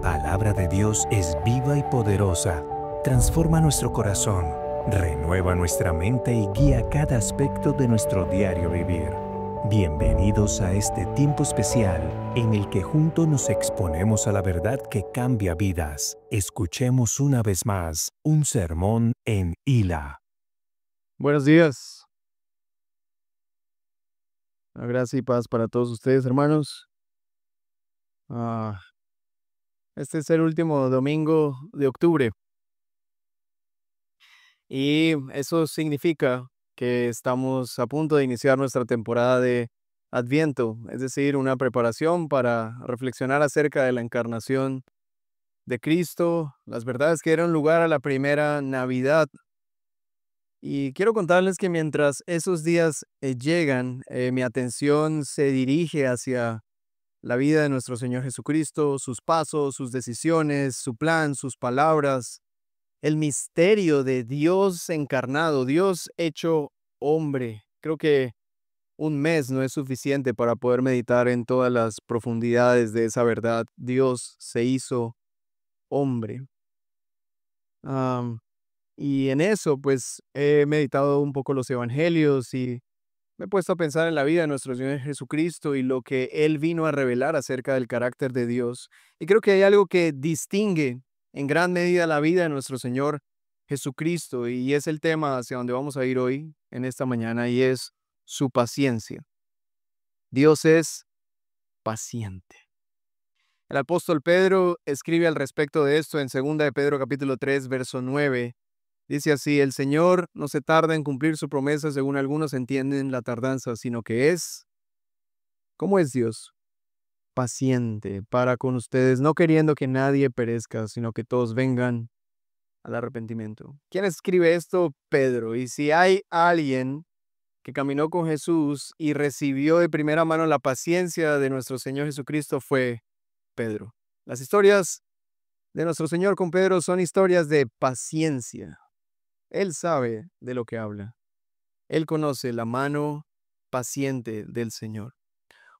palabra de Dios es viva y poderosa. Transforma nuestro corazón, renueva nuestra mente y guía cada aspecto de nuestro diario vivir. Bienvenidos a este tiempo especial en el que juntos nos exponemos a la verdad que cambia vidas. Escuchemos una vez más un sermón en Hila. Buenos días. La gracia y paz para todos ustedes, hermanos. Este es el último domingo de octubre y eso significa que estamos a punto de iniciar nuestra temporada de Adviento, es decir, una preparación para reflexionar acerca de la encarnación de Cristo, las verdades que dieron lugar a la primera Navidad. Y quiero contarles que mientras esos días llegan, mi atención se dirige hacia la vida de nuestro Señor Jesucristo, sus pasos, sus decisiones, su plan, sus palabras, el misterio de Dios encarnado, Dios hecho hombre. Creo que un mes no es suficiente para poder meditar en todas las profundidades de esa verdad. Dios se hizo hombre. Am, y en eso, pues, he meditado un poco los evangelios y me he puesto a pensar en la vida de nuestro Señor Jesucristo y lo que Él vino a revelar acerca del carácter de Dios. Y creo que hay algo que distingue en gran medida la vida de nuestro Señor Jesucristo, y es el tema hacia donde vamos a ir hoy, en esta mañana, y es su paciencia. Dios es paciente. El apóstol Pedro escribe al respecto de esto en 2 de Pedro capítulo 3, verso 9. Dice así: el Señor no se tarda en cumplir su promesa, según algunos entienden la tardanza, sino que es, ¿cómo es Dios? Paciente para con ustedes, no queriendo que nadie perezca, sino que todos vengan al arrepentimiento. ¿Quién escribe esto? Pedro. Y si hay alguien que caminó con Jesús y recibió de primera mano la paciencia de nuestro Señor Jesucristo, fue Pedro. Las historias de nuestro Señor con Pedro son historias de paciencia. Él sabe de lo que habla. Él conoce la mano paciente del Señor.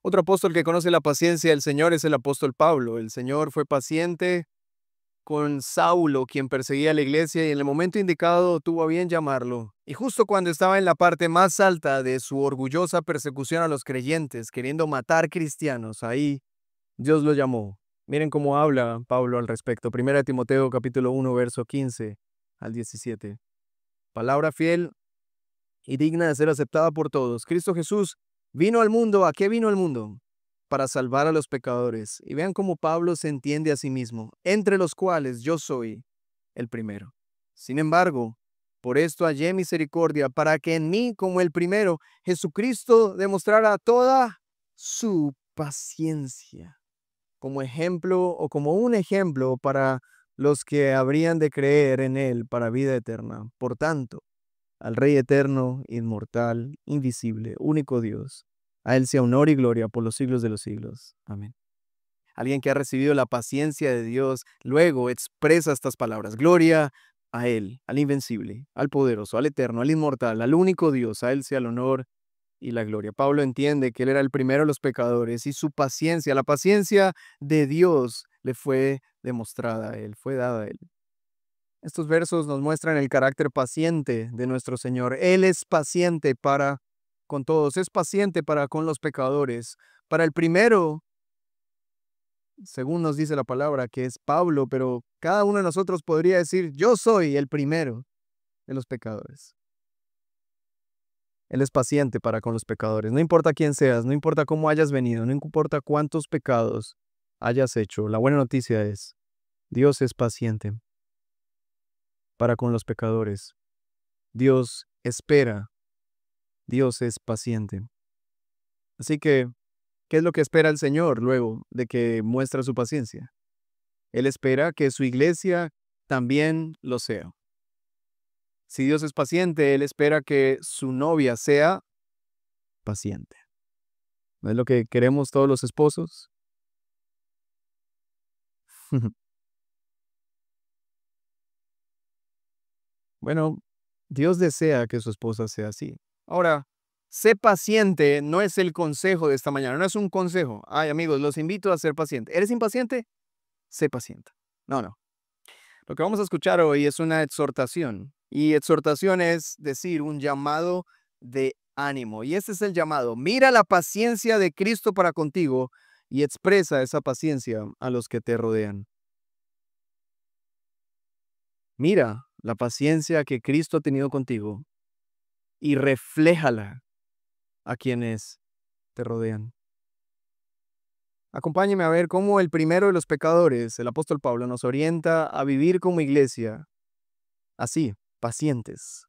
Otro apóstol que conoce la paciencia del Señor es el apóstol Pablo. El Señor fue paciente con Saulo, quien perseguía a la iglesia, y en el momento indicado tuvo a bien llamarlo. Y justo cuando estaba en la parte más alta de su orgullosa persecución a los creyentes, queriendo matar cristianos, ahí Dios lo llamó. Miren cómo habla Pablo al respecto. 1 Timoteo capítulo 1, verso 15 al 17. Palabra fiel y digna de ser aceptada por todos. Cristo Jesús vino al mundo. ¿A qué vino al mundo? Para salvar a los pecadores. Y vean cómo Pablo se entiende a sí mismo, entre los cuales yo soy el primero. Sin embargo, por esto hallé misericordia, para que en mí, como el primero, Jesucristo demostrara toda su paciencia, como ejemplo o como un ejemplo para los que habrían de creer en él para vida eterna. Por tanto, al Rey eterno, inmortal, invisible, único Dios, a Él sea honor y gloria por los siglos de los siglos. Amén. Alguien que ha recibido la paciencia de Dios, luego expresa estas palabras: gloria a Él, al invencible, al poderoso, al eterno, al inmortal, al único Dios, a Él sea el honor y la gloria. Pablo entiende que Él era el primero de los pecadores y su paciencia, la paciencia de Dios, le fue demostrada a Él, fue dada a Él. Estos versos nos muestran el carácter paciente de nuestro Señor. Él es paciente para con todos, es paciente para con los pecadores. Para el primero, según nos dice la palabra, que es Pablo, pero cada uno de nosotros podría decir: yo soy el primero de los pecadores. Él es paciente para con los pecadores. No importa quién seas, no importa cómo hayas venido, no importa cuántos pecados hayas hecho. La buena noticia es: Dios es paciente para con los pecadores. Dios espera. Dios es paciente. Así que, ¿qué es lo que espera el Señor luego de que muestra su paciencia? Él espera que su iglesia también lo sea. Si Dios es paciente, Él espera que su novia sea paciente. ¿No es lo que queremos todos los esposos? Bueno, Dios desea que su esposa sea así. Ahora, sé paciente no es el consejo de esta mañana, no es un consejo. Ay, amigos, los invito a ser pacientes. ¿Eres impaciente? sé paciente. No, no. Lo que vamos a escuchar hoy es una exhortación. Y exhortación es decir, un llamado de ánimo. Y este es el llamado. Mira la paciencia de Cristo para contigo y expresa esa paciencia a los que te rodean. Mira la paciencia que Cristo ha tenido contigo y refléjala a quienes te rodean. Acompáñeme a ver cómo el primero de los pecadores, el apóstol Pablo, nos orienta a vivir como iglesia, así, pacientes,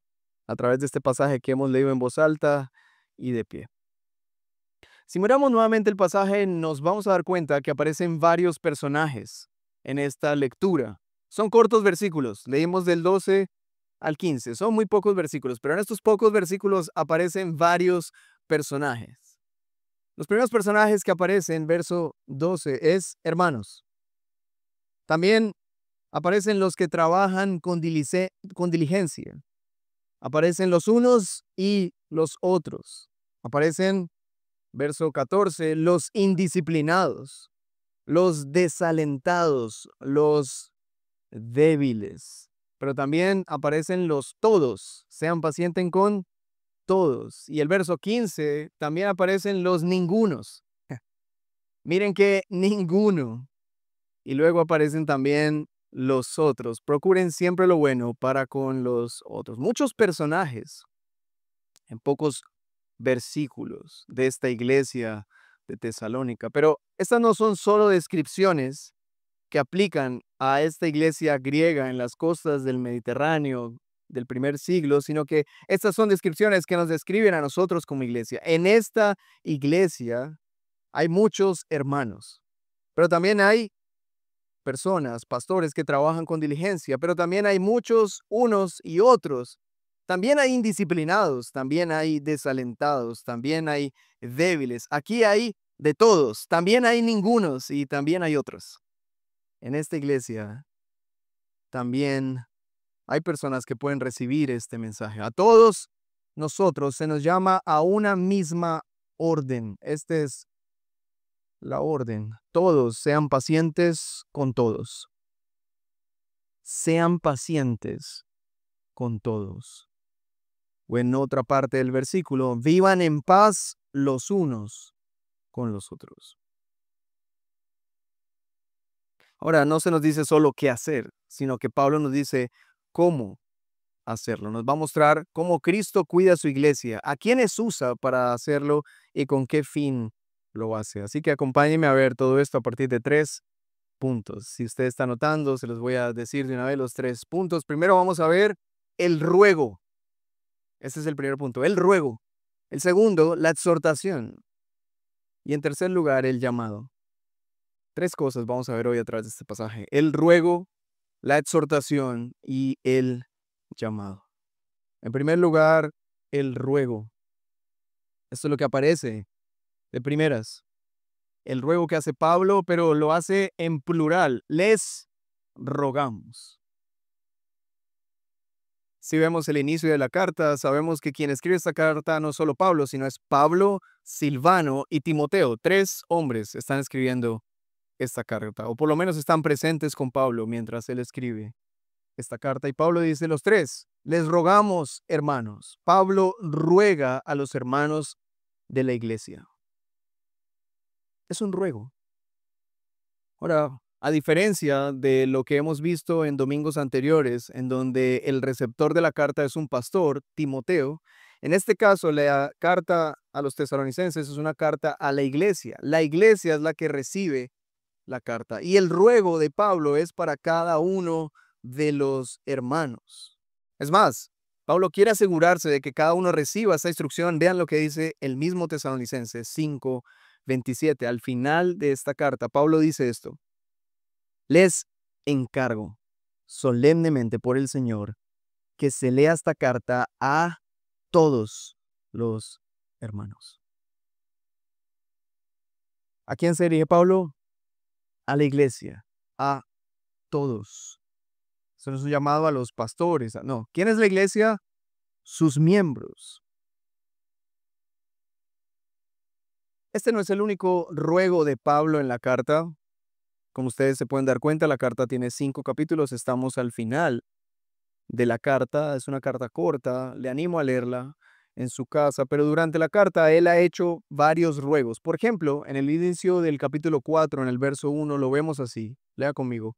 a través de este pasaje que hemos leído en voz alta y de pie. Si miramos nuevamente el pasaje, nos vamos a dar cuenta que aparecen varios personajes en esta lectura. Son cortos versículos, leímos del 12 al 15, son muy pocos versículos, pero en estos pocos versículos aparecen varios personajes. Los primeros personajes que aparecen, verso 12, es hermanos. También aparecen los que trabajan con diligencia. Aparecen los unos y los otros. Aparecen, verso 14, los indisciplinados, los desalentados, los débiles. Pero también aparecen los todos. Sean pacientes con todos. Y el verso 15 también aparecen los ningunos. Miren que ninguno. Y luego aparecen también los otros. Procuren siempre lo bueno para con los otros. Muchos personajes en pocos versículos de esta iglesia de Tesalónica. Pero estas no son solo descripciones que aplican a esta iglesia griega en las costas del Mediterráneo del primer siglo, sino que estas son descripciones que nos describen a nosotros como iglesia. En esta iglesia hay muchos hermanos, pero también hay personas, pastores que trabajan con diligencia, pero también hay muchos unos y otros. También hay indisciplinados, también hay desalentados, también hay débiles. Aquí hay de todos, también hay ningunos y también hay otros. En esta iglesia también hay personas que pueden recibir este mensaje. A todos nosotros se nos llama a una misma orden. Esta es la orden. Todos sean pacientes con todos. Sean pacientes con todos. O en otra parte del versículo, vivan en paz los unos con los otros. Ahora, no se nos dice solo qué hacer, sino que Pablo nos dice cómo hacerlo. Nos va a mostrar cómo Cristo cuida a su iglesia, a quiénes usa para hacerlo y con qué fin lo hace. Así que acompáñenme a ver todo esto a partir de 3 puntos. Si usted está anotando, se los voy a decir de una vez los 3 puntos. Primero vamos a ver el ruego. Ese es el primer punto, el ruego. El segundo, la exhortación. Y en tercer lugar, el llamado. 3 cosas vamos a ver hoy a través de este pasaje. El ruego, la exhortación y el llamado. En primer lugar, el ruego. Esto es lo que aparece de primeras. El ruego que hace Pablo, pero lo hace en plural. Les rogamos. Si vemos el inicio de la carta, sabemos que quien escribe esta carta no es solo Pablo, sino es Pablo, Silvano y Timoteo. 3 hombres están escribiendo esta carta, o por lo menos están presentes con Pablo mientras él escribe esta carta. Y Pablo dice los 3, les rogamos, hermanos. Pablo ruega a los hermanos de la iglesia. Es un ruego. Ahora, a diferencia de lo que hemos visto en domingos anteriores, en donde el receptor de la carta es un pastor, Timoteo, en este caso la carta a los tesalonicenses es una carta a la iglesia. La iglesia es la que recibe la carta. Y el ruego de Pablo es para cada uno de los hermanos. Es más, Pablo quiere asegurarse de que cada uno reciba esa instrucción. Vean lo que dice el mismo Tesalonicenses 5:27. Al final de esta carta, Pablo dice esto: les encargo solemnemente por el Señor que se lea esta carta a todos los hermanos. ¿A quién se dirige Pablo? A la iglesia, a todos. Eso no es un llamado a los pastores. No. ¿Quién es la iglesia? Sus miembros. Este no es el único ruego de Pablo en la carta. Como ustedes se pueden dar cuenta, la carta tiene 5 capítulos, estamos al final de la carta, es una carta corta, le animo a leerla en su casa, pero durante la carta él ha hecho varios ruegos. Por ejemplo, en el inicio del capítulo 4, en el verso 1, lo vemos así, lea conmigo.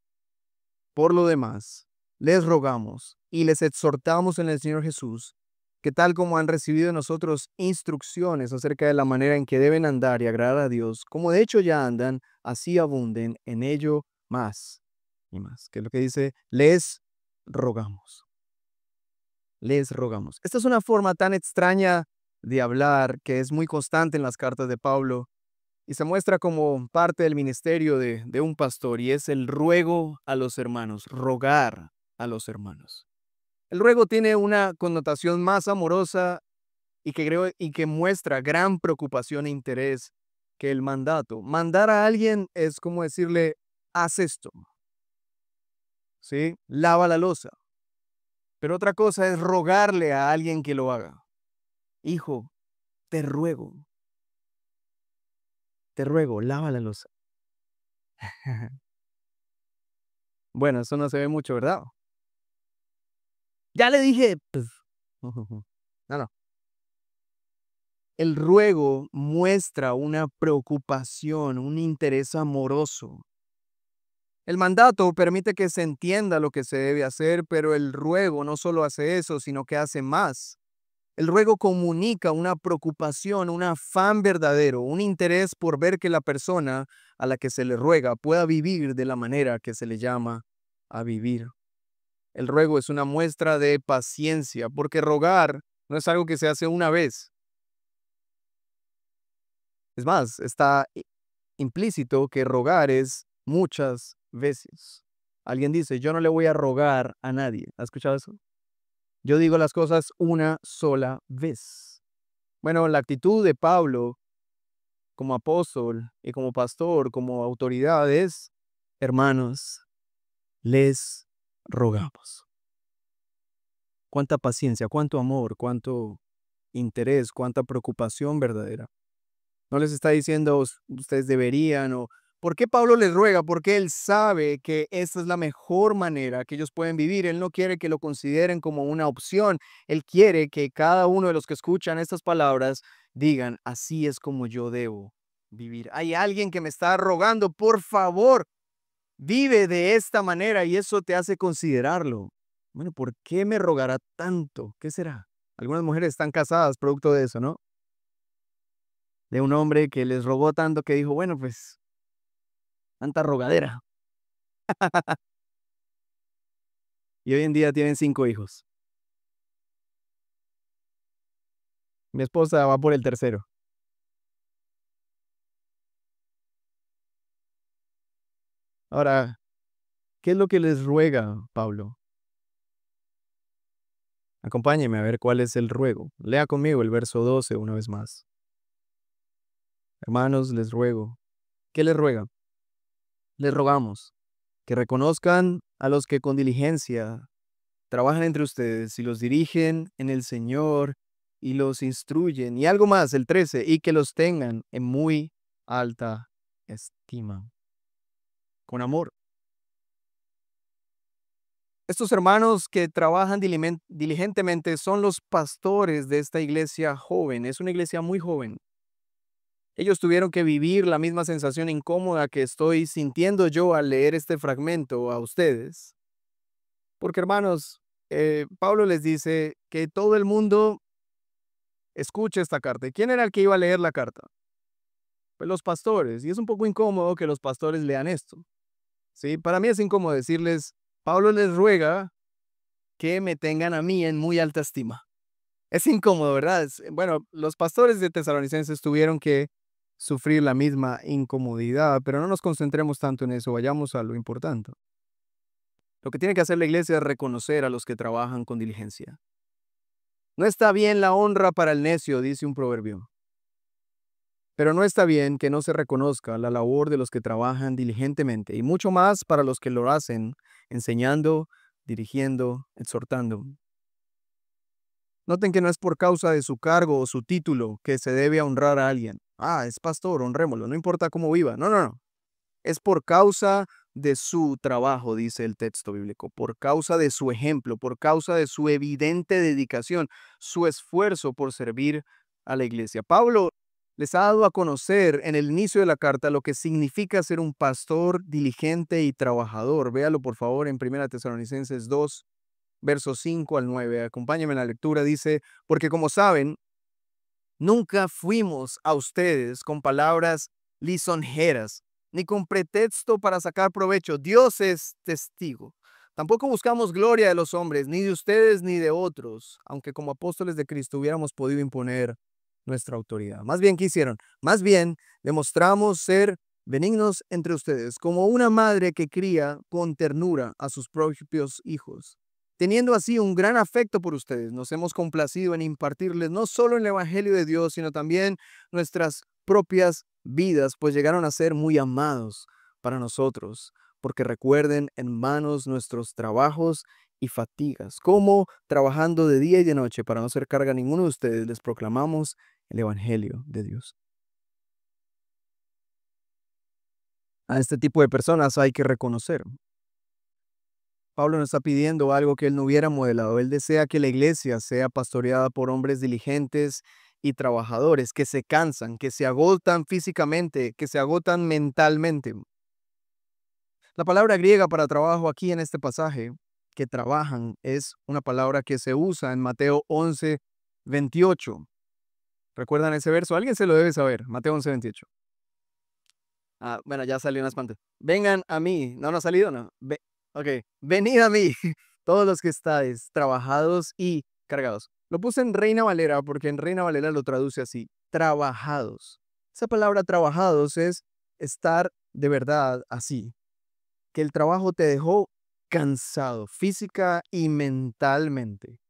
Por lo demás, les rogamos y les exhortamos en el Señor Jesús, que tal como han recibido de nosotros instrucciones acerca de la manera en que deben andar y agradar a Dios, como de hecho ya andan, así abunden en ello más y más. Que es lo que dice, les rogamos. Les rogamos. Esta es una forma tan extraña de hablar que es muy constante en las cartas de Pablo y se muestra como parte del ministerio de un pastor, y es el ruego a los hermanos, rogar a los hermanos. El ruego tiene una connotación más amorosa y que creo y que muestra gran preocupación e interés que el mandato. Mandar a alguien es como decirle, haz esto, ¿sí? Lava la loza. Pero otra cosa es rogarle a alguien que lo haga. Hijo, te ruego, lava la loza. Bueno, eso no se ve mucho, ¿verdad? Ya le dije, pues, no, no. El ruego muestra una preocupación, un interés amoroso. El mandato permite que se entienda lo que se debe hacer, pero el ruego no solo hace eso, sino que hace más. El ruego comunica una preocupación, un afán verdadero, un interés por ver que la persona a la que se le ruega pueda vivir de la manera que se le llama a vivir. El ruego es una muestra de paciencia, porque rogar no es algo que se hace una vez. Es más, está implícito que rogar es muchas veces. Alguien dice, yo no le voy a rogar a nadie. ¿Has escuchado eso? Yo digo las cosas una sola vez. Bueno, la actitud de Pablo como apóstol y como pastor, como autoridad es, hermanos, les rogamos. Cuánta paciencia, cuánto amor, cuánto interés, cuánta preocupación verdadera. No les está diciendo ustedes deberían o ¿por qué Pablo les ruega? Porque él sabe que esta es la mejor manera que ellos pueden vivir. Él no quiere que lo consideren como una opción. Él quiere que cada uno de los que escuchan estas palabras digan, así es como yo debo vivir. Hay alguien que me está rogando, por favor, vive de esta manera y eso te hace considerarlo. Bueno, ¿por qué me rogará tanto? ¿Qué será? Algunas mujeres están casadas producto de eso, ¿no? De un hombre que les rogó tanto que dijo, bueno, pues, tanta rogadera. Y hoy en día tienen 5 hijos. Mi esposa va por el tercero. Ahora, ¿qué es lo que les ruega Pablo? Acompáñeme a ver cuál es el ruego. Lea conmigo el verso 12 una vez más. Hermanos, les ruego. ¿Qué les ruega? Les rogamos que reconozcan a los que con diligencia trabajan entre ustedes y los dirigen en el Señor y los instruyen. Y algo más, el 13, y que los tengan en muy alta estima, con amor. Estos hermanos que trabajan diligentemente son los pastores de esta iglesia joven. Es una iglesia muy joven. Ellos tuvieron que vivir la misma sensación incómoda que estoy sintiendo yo al leer este fragmento a ustedes. Porque hermanos, Pablo les dice que todo el mundo escuche esta carta. ¿Y quién era el que iba a leer la carta? Pues los pastores. Y es un poco incómodo que los pastores lean esto. ¿Sí? Para mí es incómodo decirles, Pablo les ruega que me tengan a mí en muy alta estima. Es incómodo, ¿verdad? Bueno, los pastores de Tesalonicenses tuvieron que sufrir la misma incomodidad, pero no nos concentremos tanto en eso, vayamos a lo importante. Lo que tiene que hacer la iglesia es reconocer a los que trabajan con diligencia. No está bien la honra para el necio, dice un proverbio. Pero no está bien que no se reconozca la labor de los que trabajan diligentemente, y mucho más para los que lo hacen, enseñando, dirigiendo, exhortando. Noten que no es por causa de su cargo o su título que se debe honrar a alguien. Ah, es pastor, honrémoslo, no importa cómo viva. No, no, no. Es por causa de su trabajo, dice el texto bíblico, por causa de su ejemplo, por causa de su evidente dedicación, su esfuerzo por servir a la iglesia. Pablo les ha dado a conocer en el inicio de la carta lo que significa ser un pastor diligente y trabajador. Véalo por favor en 1 Tesalonicenses 2, versos 5 al 9. Acompáñenme en la lectura. Dice, porque como saben, nunca fuimos a ustedes con palabras lisonjeras, ni con pretexto para sacar provecho. Dios es testigo. Tampoco buscamos gloria de los hombres, ni de ustedes ni de otros, aunque como apóstoles de Cristo hubiéramos podido imponer nuestra autoridad. Más bien, ¿qué hicieron? Más bien, demostramos ser benignos entre ustedes, como una madre que cría con ternura a sus propios hijos. Teniendo así un gran afecto por ustedes, nos hemos complacido en impartirles no solo el Evangelio de Dios, sino también nuestras propias vidas, pues llegaron a ser muy amados para nosotros, porque recuerden en manos nuestros trabajos y fatigas, como trabajando de día y de noche para no ser carga a ninguno de ustedes, les proclamamos el Evangelio de Dios. A este tipo de personas hay que reconocer. Pablo no está pidiendo algo que él no hubiera modelado. Él desea que la iglesia sea pastoreada por hombres diligentes y trabajadores que se cansan, que se agotan físicamente, que se agotan mentalmente. La palabra griega para trabajo aquí en este pasaje, que trabajan, es una palabra que se usa en Mateo 11, 28. ¿Recuerdan ese verso? Alguien se lo debe saber. Mateo 11, 28. Bueno, ya salió en las pantallas. Vengan a mí. ¿No ha salido? No. Ok. Venid a mí, todos los que estáis trabajados y cargados. Lo puse en Reina Valera porque en Reina Valera lo traduce así. Trabajados. Esa palabra trabajados es estar de verdad así. Que el trabajo te dejó cansado física y mentalmente.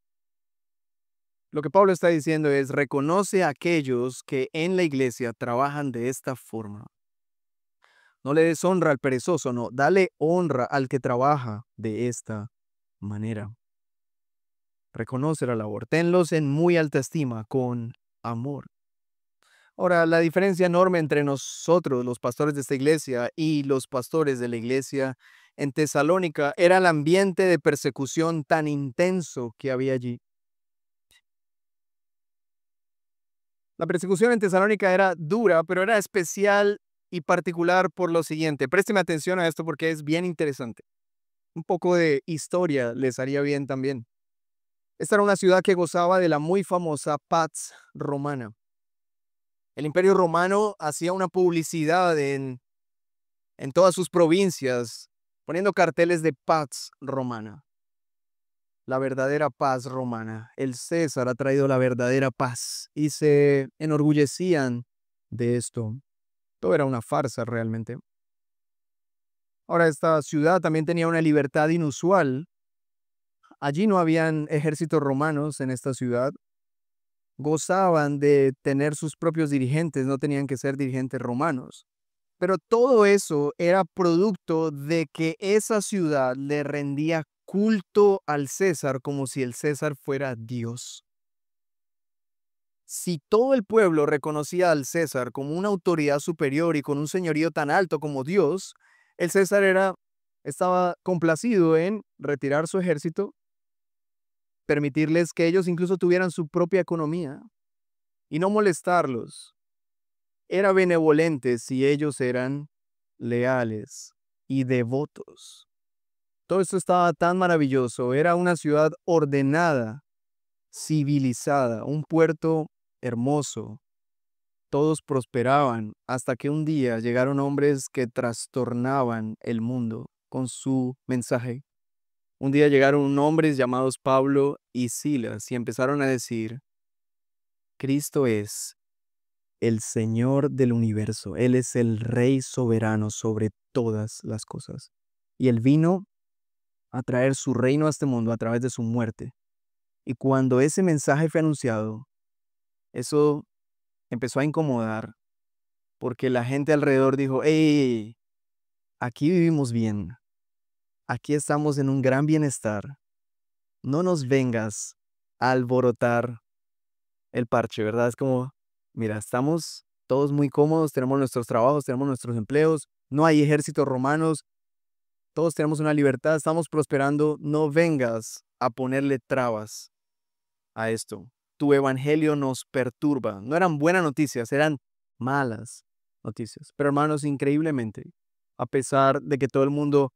Lo que Pablo está diciendo es, reconoce a aquellos que en la iglesia trabajan de esta forma. No le des honra al perezoso, no, dale honra al que trabaja de esta manera. Reconoce la labor, tenlos en muy alta estima, con amor. Ahora, la diferencia enorme entre nosotros, los pastores de esta iglesia, y los pastores de la iglesia en Tesalónica era el ambiente de persecución tan intenso que había allí. La persecución en Tesalónica era dura, pero era especial y particular por lo siguiente. Présteme atención a esto porque es bien interesante. Un poco de historia les haría bien también. Esta era una ciudad que gozaba de la muy famosa Pax Romana. El Imperio Romano hacía una publicidad en todas sus provincias, poniendo carteles de Pax Romana. La verdadera paz romana. El César ha traído la verdadera paz y se enorgullecían de esto. Todo era una farsa realmente. Ahora, esta ciudad también tenía una libertad inusual. Allí no habían ejércitos romanos en esta ciudad. Gozaban de tener sus propios dirigentes, no tenían que ser dirigentes romanos. Pero todo eso era producto de que esa ciudad le rendía culto al César como si el César fuera Dios. Si todo el pueblo reconocía al César como una autoridad superior y con un señorío tan alto como Dios, el César estaba complacido en retirar su ejército, permitirles que ellos incluso tuvieran su propia economía y no molestarlos. Era benevolente si ellos eran leales y devotos. Todo esto estaba tan maravilloso. Era una ciudad ordenada, civilizada, un puerto hermoso. Todos prosperaban hasta que un día llegaron hombres que trastornaban el mundo con su mensaje. Un día llegaron hombres llamados Pablo y Silas y empezaron a decir, Cristo es el Señor del universo. Él es el Rey soberano sobre todas las cosas. Y Él vino a traer su reino a este mundo a través de su muerte. Y cuando ese mensaje fue anunciado, eso empezó a incomodar porque la gente alrededor dijo, hey, aquí vivimos bien. Aquí estamos en un gran bienestar. No nos vengas a alborotar el parche, ¿verdad? Es como, mira, estamos todos muy cómodos, tenemos nuestros trabajos, tenemos nuestros empleos, no hay ejércitos romanos, todos tenemos una libertad, estamos prosperando, no vengas a ponerle trabas a esto. Tu evangelio nos perturba. No eran buenas noticias, eran malas noticias. Pero hermanos, increíblemente, a pesar de que todo el mundo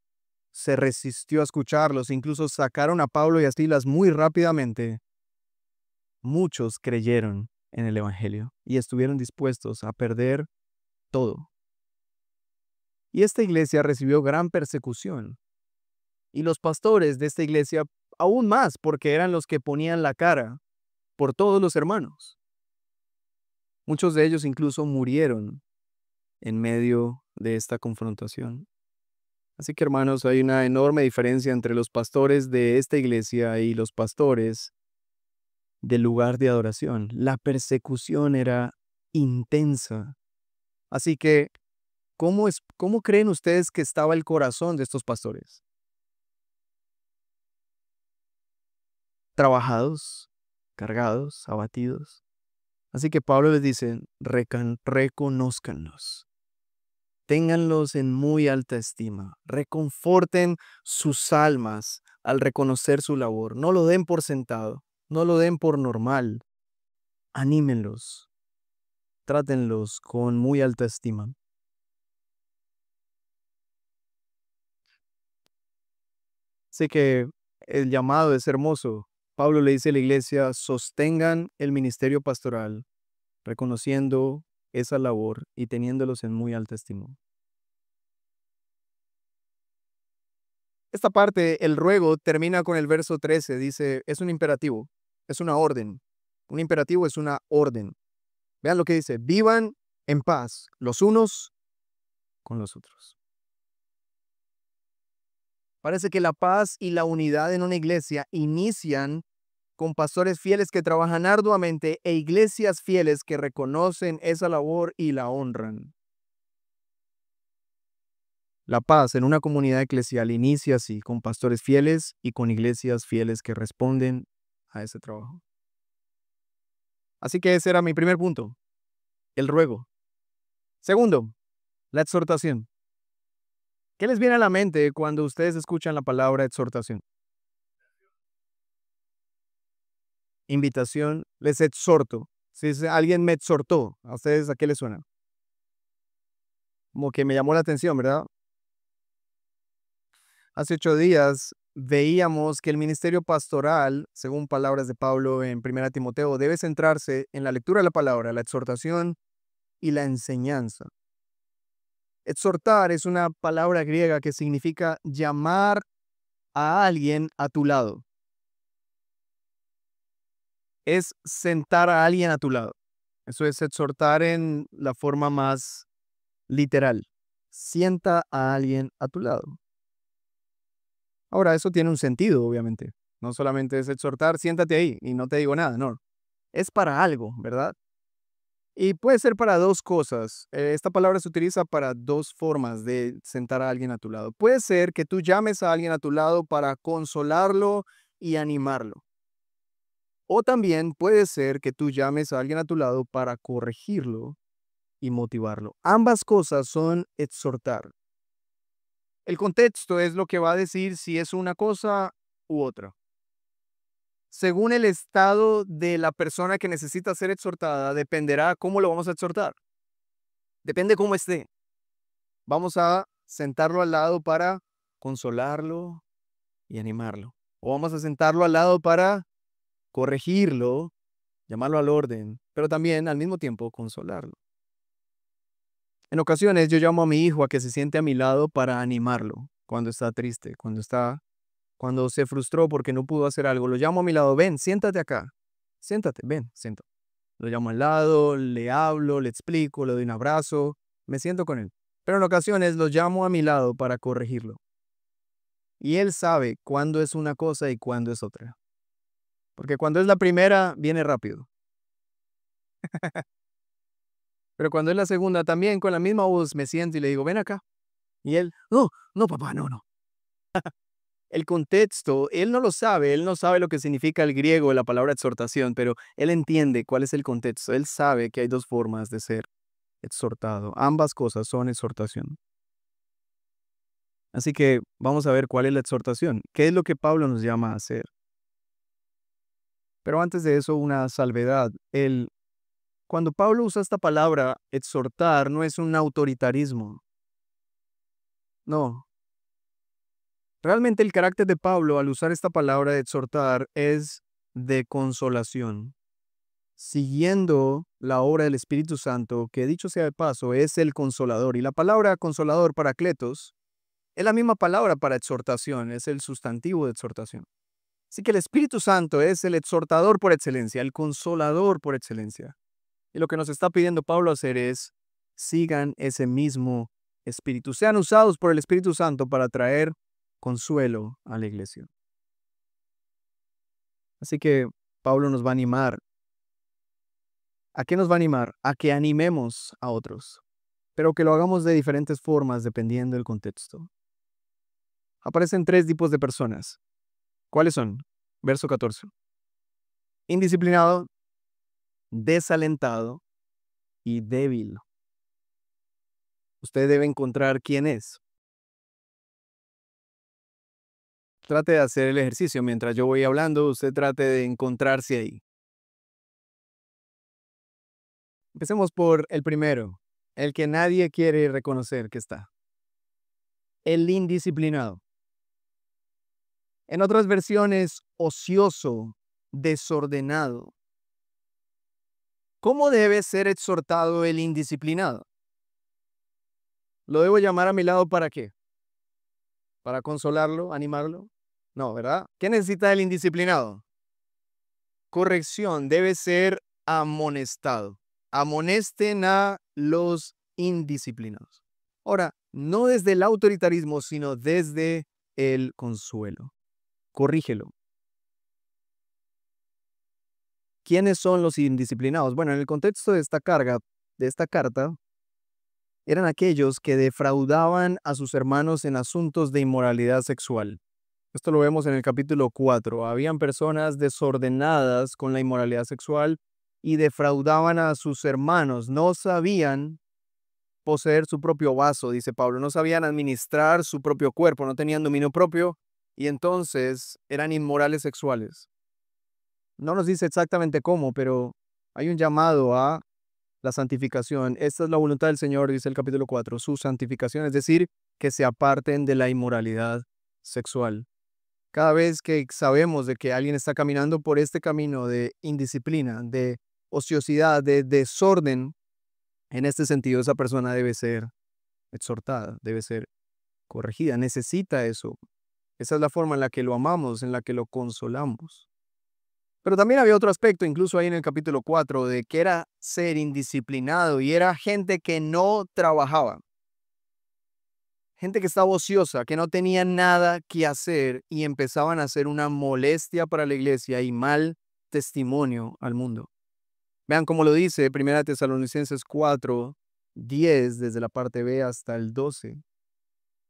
se resistió a escucharlos, incluso sacaron a Pablo y a Silas muy rápidamente, muchos creyeron en el evangelio y estuvieron dispuestos a perder todo. Y esta iglesia recibió gran persecución. Y los pastores de esta iglesia aún más, porque eran los que ponían la cara por todos los hermanos. Muchos de ellos incluso murieron en medio de esta confrontación. Así que hermanos, hay una enorme diferencia entre los pastores de esta iglesia y los pastores del lugar de adoración. La persecución era intensa. Así que, ¿cómo creen ustedes que estaba el corazón de estos pastores? Trabajados, cargados, abatidos. Así que Pablo les dice, reconózcanlos. Ténganlos en muy alta estima. Reconforten sus almas al reconocer su labor. No lo den por sentado. No lo den por normal. Anímenlos. Trátenlos con muy alta estima. Sé que el llamado es hermoso. Pablo le dice a la iglesia, sostengan el ministerio pastoral, reconociendo esa labor y teniéndolos en muy alta estima. Esta parte, el ruego, termina con el verso 13. Dice, es un imperativo, es una orden. Un imperativo es una orden. Vean lo que dice, vivan en paz los unos con los otros. Parece que la paz y la unidad en una iglesia inician con pastores fieles que trabajan arduamente e iglesias fieles que reconocen esa labor y la honran. La paz en una comunidad eclesial inicia así, con pastores fieles y con iglesias fieles que responden a ese trabajo. Así que ese era mi primer punto, el ruego. Segundo, la exhortación. ¿Qué les viene a la mente cuando ustedes escuchan la palabra exhortación? Invitación, les exhorto. Si alguien me exhortó, ¿a ustedes a qué les suena? Como que me llamó la atención, ¿verdad? Hace 8 días veíamos que el ministerio pastoral, según palabras de Pablo en 1 Timoteo, debe centrarse en la lectura de la palabra, la exhortación y la enseñanza. Exhortar es una palabra griega que significa llamar a alguien a tu lado. Es sentar a alguien a tu lado. Eso es exhortar en la forma más literal. Sienta a alguien a tu lado. Ahora, eso tiene un sentido, obviamente. No solamente es exhortar, siéntate ahí y no te digo nada, no. Es para algo, ¿verdad? Y puede ser para dos cosas. Esta palabra se utiliza para dos formas de sentar a alguien a tu lado. Puede ser que tú llames a alguien a tu lado para consolarlo y animarlo. O también puede ser que tú llames a alguien a tu lado para corregirlo y motivarlo. Ambas cosas son exhortar. El contexto es lo que va a decir si es una cosa u otra. Según el estado de la persona que necesita ser exhortada, dependerá cómo lo vamos a exhortar. Depende cómo esté. Vamos a sentarlo al lado para consolarlo y animarlo. O vamos a sentarlo al lado para corregirlo, llamarlo al orden, pero también al mismo tiempo consolarlo. En ocasiones yo llamo a mi hijo a que se siente a mi lado para animarlo cuando está triste, cuando se frustró porque no pudo hacer algo. Lo llamo a mi lado, ven, siéntate acá, siéntate, ven, siéntate. Lo llamo al lado, le hablo, le explico, le doy un abrazo, me siento con él. Pero en ocasiones lo llamo a mi lado para corregirlo. Y él sabe cuándo es una cosa y cuándo es otra. Porque cuando es la primera, viene rápido. Pero cuando es la segunda, también con la misma voz me siento y le digo, ven acá. Y él, no, no, papá, no, no. El contexto, él no lo sabe, él no sabe lo que significa el griego de la palabra exhortación, pero él entiende cuál es el contexto. Él sabe que hay dos formas de ser exhortado. Ambas cosas son exhortación. Así que vamos a ver cuál es la exhortación, qué es lo que Pablo nos llama a hacer. Pero antes de eso, una salvedad. Cuando Pablo usa esta palabra, exhortar, no es un autoritarismo. No. Realmente el carácter de Pablo al usar esta palabra de exhortar es de consolación, siguiendo la obra del Espíritu Santo, que dicho sea de paso, es el consolador. Y la palabra consolador, paracletos, es la misma palabra para exhortación, es el sustantivo de exhortación. Así que el Espíritu Santo es el exhortador por excelencia, el consolador por excelencia. Y lo que nos está pidiendo Pablo hacer es, sigan ese mismo Espíritu, sean usados por el Espíritu Santo para traer consuelo a la iglesia. Así que Pablo nos va a animar. ¿A qué nos va a animar? A que animemos a otros, pero que lo hagamos de diferentes formas dependiendo del contexto. Aparecen tres tipos de personas. ¿Cuáles son? Verso 14. Indisciplinado, desalentado y débil. Usted debe encontrar quién es. Trate de hacer el ejercicio mientras yo voy hablando, usted trate de encontrarse ahí. Empecemos por el primero, el que nadie quiere reconocer que está. El indisciplinado. En otras versiones, ocioso, desordenado. ¿Cómo debe ser exhortado el indisciplinado? ¿Lo debo llamar a mi lado para qué? ¿Para consolarlo, animarlo? No, ¿verdad? ¿Qué necesita el indisciplinado? Corrección, debe ser amonestado. Amonesten a los indisciplinados. Ahora, no desde el autoritarismo, sino desde el consuelo. Corrígelo. ¿Quiénes son los indisciplinados? Bueno, en el contexto de esta carta, eran aquellos que defraudaban a sus hermanos en asuntos de inmoralidad sexual. Esto lo vemos en el capítulo 4. Habían personas desordenadas con la inmoralidad sexual y defraudaban a sus hermanos. No sabían poseer su propio vaso, dice Pablo. No sabían administrar su propio cuerpo, no tenían dominio propio y entonces eran inmorales sexuales. No nos dice exactamente cómo, pero hay un llamado a la santificación. Esta es la voluntad del Señor, dice el capítulo 4, su santificación, es decir, que se aparten de la inmoralidad sexual. Cada vez que sabemos de que alguien está caminando por este camino de indisciplina, de ociosidad, de desorden, en este sentido esa persona debe ser exhortada, debe ser corregida, necesita eso. Esa es la forma en la que lo amamos, en la que lo consolamos. Pero también había otro aspecto, incluso ahí en el capítulo 4, de que era ser indisciplinado y era gente que no trabajaba. Gente que estaba ociosa, que no tenía nada que hacer y empezaban a ser una molestia para la iglesia y mal testimonio al mundo. Vean cómo lo dice 1 Tesalonicenses 4, 10, desde la parte B hasta el 12.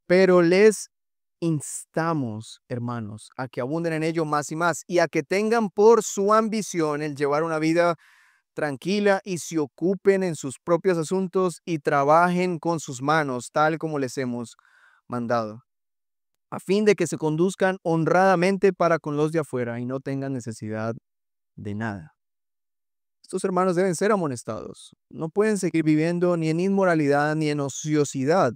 Pero les instamos, hermanos, a que abunden en ello más y más y a que tengan por su ambición el llevar una vida tranquila y se ocupen en sus propios asuntos y trabajen con sus manos, tal como les hemos mandado, a fin de que se conduzcan honradamente para con los de afuera y no tengan necesidad de nada. Estos hermanos deben ser amonestados. No pueden seguir viviendo ni en inmoralidad ni en ociosidad.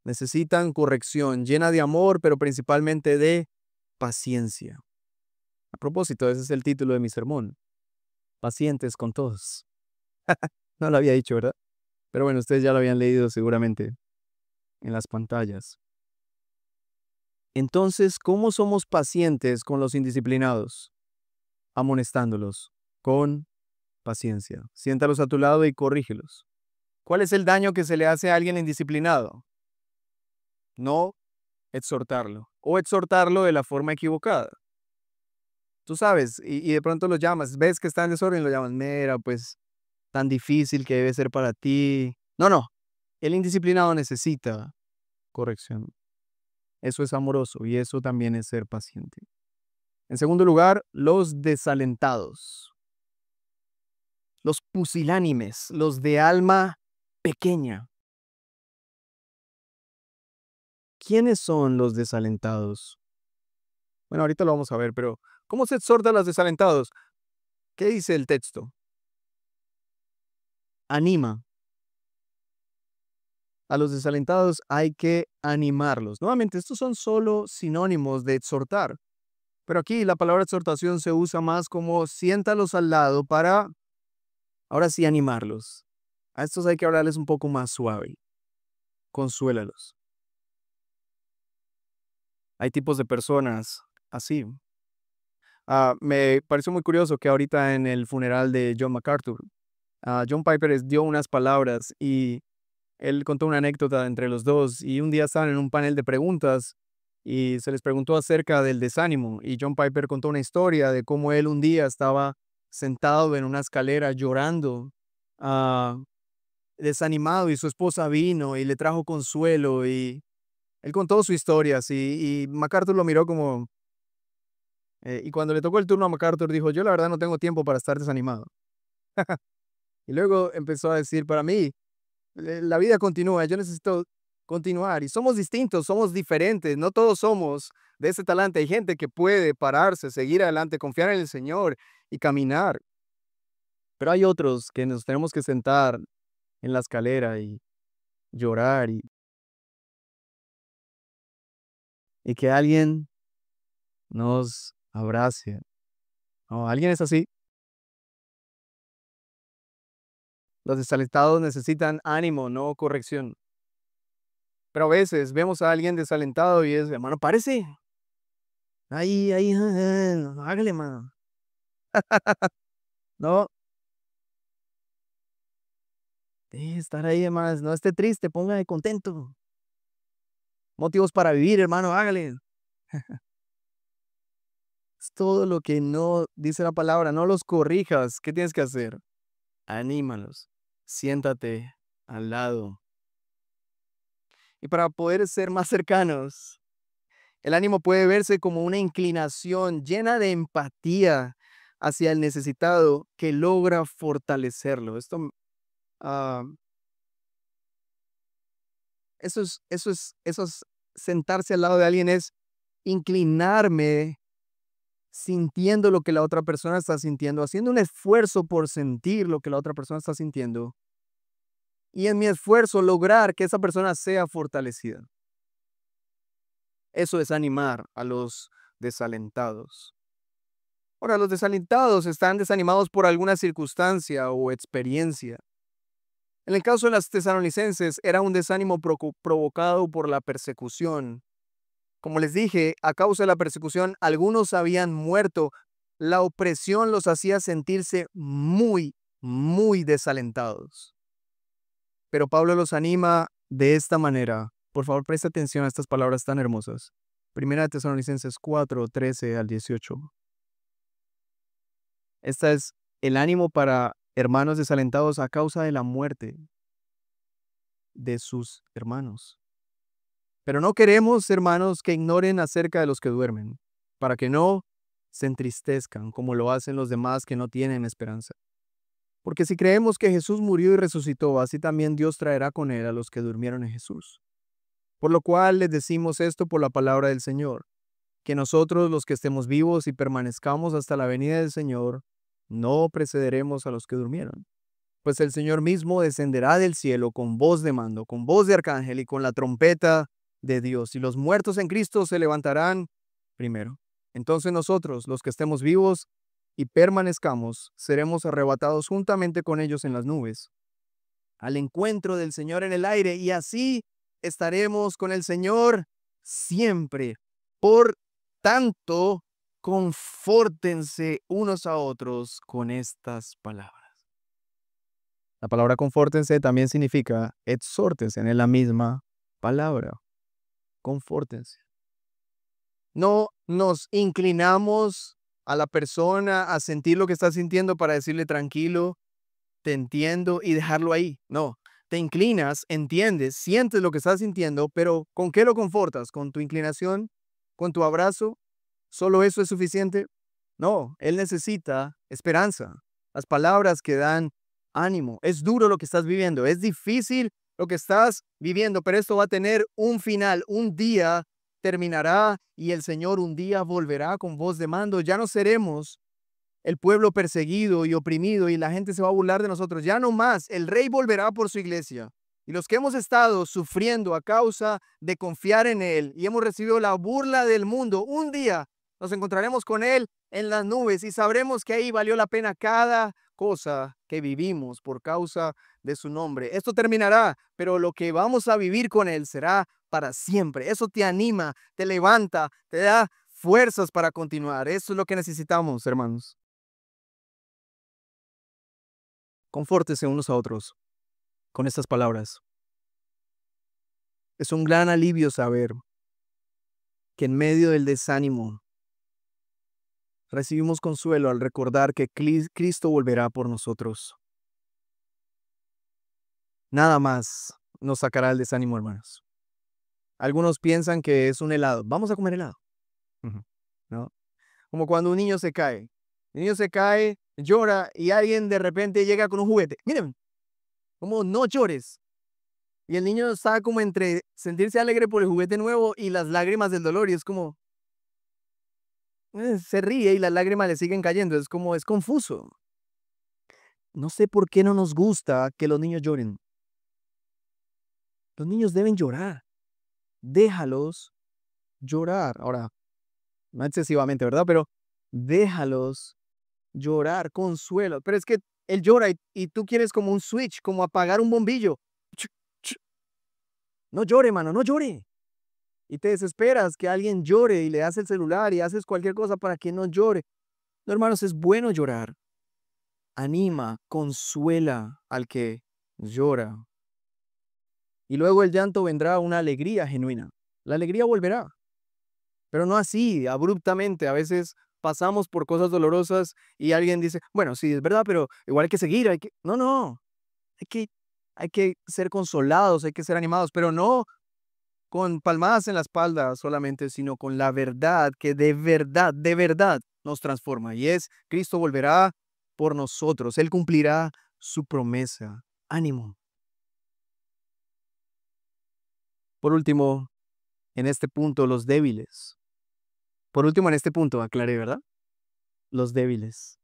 Necesitan corrección llena de amor, pero principalmente de paciencia. A propósito, ese es el título de mi sermón. Pacientes con todos. No lo había dicho, ¿verdad? Pero bueno, ustedes ya lo habían leído seguramente en las pantallas. Entonces, ¿cómo somos pacientes con los indisciplinados? Amonestándolos con paciencia. Siéntalos a tu lado y corrígelos. ¿Cuál es el daño que se le hace a alguien indisciplinado? No exhortarlo o exhortarlo de la forma equivocada. Tú sabes, y de pronto lo llamas, ves que está en desorden y lo llamas, mira, pues tan difícil que debe ser para ti. No, no, el indisciplinado necesita corrección. Eso es amoroso y eso también es ser paciente. En segundo lugar, los desalentados, los pusilánimes, los de alma pequeña. ¿Quiénes son los desalentados? Bueno, ahorita lo vamos a ver, pero ¿cómo se exhorta a los desalentados? ¿Qué dice el texto? Anima. A los desalentados hay que animarlos. Nuevamente, estos son solo sinónimos de exhortar. Pero aquí la palabra exhortación se usa más como siéntalos al lado para, ahora sí, animarlos. A estos hay que hablarles un poco más suave. Consuélalos. Hay tipos de personas así. Me pareció muy curioso que ahorita en el funeral de John MacArthur, John Piper dio unas palabras y él contó una anécdota entre los dos y un día estaban en un panel de preguntas y se les preguntó acerca del desánimo y John Piper contó una historia de cómo él un día estaba sentado en una escalera llorando, ah, desanimado, y su esposa vino y le trajo consuelo y él contó su historia así y MacArthur lo miró como, y cuando le tocó el turno a MacArthur dijo, yo la verdad no tengo tiempo para estar desanimado. Y luego empezó a decir, para mí, la vida continúa, yo necesito continuar. Y somos distintos, somos diferentes, no todos somos de ese talante. Hay gente que puede pararse, seguir adelante, confiar en el Señor y caminar. Pero hay otros que nos tenemos que sentar en la escalera y llorar y que alguien nos abrace. ¿No? ¿Alguien es así? Los desalentados necesitan ánimo, no corrección. Pero a veces vemos a alguien desalentado y es, hermano, párese. Ahí, hágale, mano. No, estar ahí, más, no esté triste, póngase contento. Motivos para vivir, hermano, hágale. Es todo lo que no dice la palabra, no los corrijas. ¿Qué tienes que hacer? Anímalos. Siéntate al lado. Y para poder ser más cercanos, el ánimo puede verse como una inclinación llena de empatía hacia el necesitado que logra fortalecerlo. Ah, eso es sentarse al lado de alguien, es inclinarme sintiendo lo que la otra persona está sintiendo, haciendo un esfuerzo por sentir lo que la otra persona está sintiendo y en mi esfuerzo lograr que esa persona sea fortalecida. Eso es animar a los desalentados. Ahora, los desalentados están desanimados por alguna circunstancia o experiencia. En el caso de las tesalonicenses, era un desánimo provocado por la persecución. Como les dije, a causa de la persecución, algunos habían muerto. La opresión los hacía sentirse muy, muy desalentados. Pero Pablo los anima de esta manera. Por favor, presta atención a estas palabras tan hermosas. Primera de Tesalonicenses 4, 13 al 18. Esta es el ánimo para hermanos desalentados a causa de la muerte de sus hermanos. Pero no queremos, hermanos, que ignoren acerca de los que duermen, para que no se entristezcan como lo hacen los demás que no tienen esperanza. Porque si creemos que Jesús murió y resucitó, así también Dios traerá con él a los que durmieron en Jesús. Por lo cual les decimos esto por la palabra del Señor, que nosotros los que estemos vivos y permanezcamos hasta la venida del Señor, no precederemos a los que durmieron. Pues el Señor mismo descenderá del cielo con voz de mando, con voz de arcángel y con la trompeta de Dios, y los muertos en Cristo se levantarán primero. Entonces nosotros, los que estemos vivos y permanezcamos, seremos arrebatados juntamente con ellos en las nubes, al encuentro del Señor en el aire, y así estaremos con el Señor siempre. Por tanto, confórtense unos a otros con estas palabras. La palabra confórtense también significa exhórtense, en la misma palabra. Confórtense. No nos inclinamos a la persona a sentir lo que está sintiendo para decirle tranquilo, te entiendo y dejarlo ahí. No, te inclinas, entiendes, sientes lo que estás sintiendo, pero ¿con qué lo confortas? ¿Con tu inclinación? ¿Con tu abrazo? ¿Solo eso es suficiente? No, él necesita esperanza. Las palabras que dan ánimo. Es duro lo que estás viviendo, es difícil lo que estás viviendo, pero esto va a tener un final. Un día terminará y el Señor un día volverá con voz de mando. Ya no seremos el pueblo perseguido y oprimido y la gente se va a burlar de nosotros. Ya no más, el Rey volverá por su iglesia. Y los que hemos estado sufriendo a causa de confiar en Él y hemos recibido la burla del mundo, un día nos encontraremos con Él en las nubes y sabremos que ahí valió la pena cada cosa que vivimos por causa de su nombre. Esto terminará, pero lo que vamos a vivir con Él será para siempre. Eso te anima, te levanta, te da fuerzas para continuar. Eso es lo que necesitamos, hermanos. Confórtese unos a otros con estas palabras. Es un gran alivio saber que en medio del desánimo recibimos consuelo al recordar que Cristo volverá por nosotros. Nada más nos sacará el desánimo, hermanos. Algunos piensan que es un helado. Vamos a comer helado. ¿No? Como cuando un niño se cae. El niño se cae, llora y alguien de repente llega con un juguete. Miren, como no llores. Y el niño está como entre sentirse alegre por el juguete nuevo y las lágrimas del dolor. Y es como, se ríe y las lágrimas le siguen cayendo. Es como, es confuso. No sé por qué no nos gusta que los niños lloren. Los niños deben llorar. Déjalos llorar. Ahora, no excesivamente, ¿verdad? Pero déjalos llorar, consuelo. Pero es que él llora y tú quieres como un switch, como apagar un bombillo. Ch, ch. No llore, mano, no llore. Y te desesperas que alguien llore y le das el celular y haces cualquier cosa para que no llore. No, hermanos, es bueno llorar. Anima, consuela al que llora. Y luego el llanto vendrá una alegría genuina. La alegría volverá, pero no así, abruptamente. A veces pasamos por cosas dolorosas y alguien dice, bueno, sí, es verdad, pero igual hay que seguir, hay que... No, no, hay que, hay que ser consolados, hay que ser animados, pero no con palmadas en la espalda solamente, sino con la verdad que de verdad nos transforma. Y es, Cristo volverá por nosotros, Él cumplirá su promesa. Ánimo. Por último, en este punto, los débiles. Por último, en este punto, aclaré, ¿verdad? Los débiles.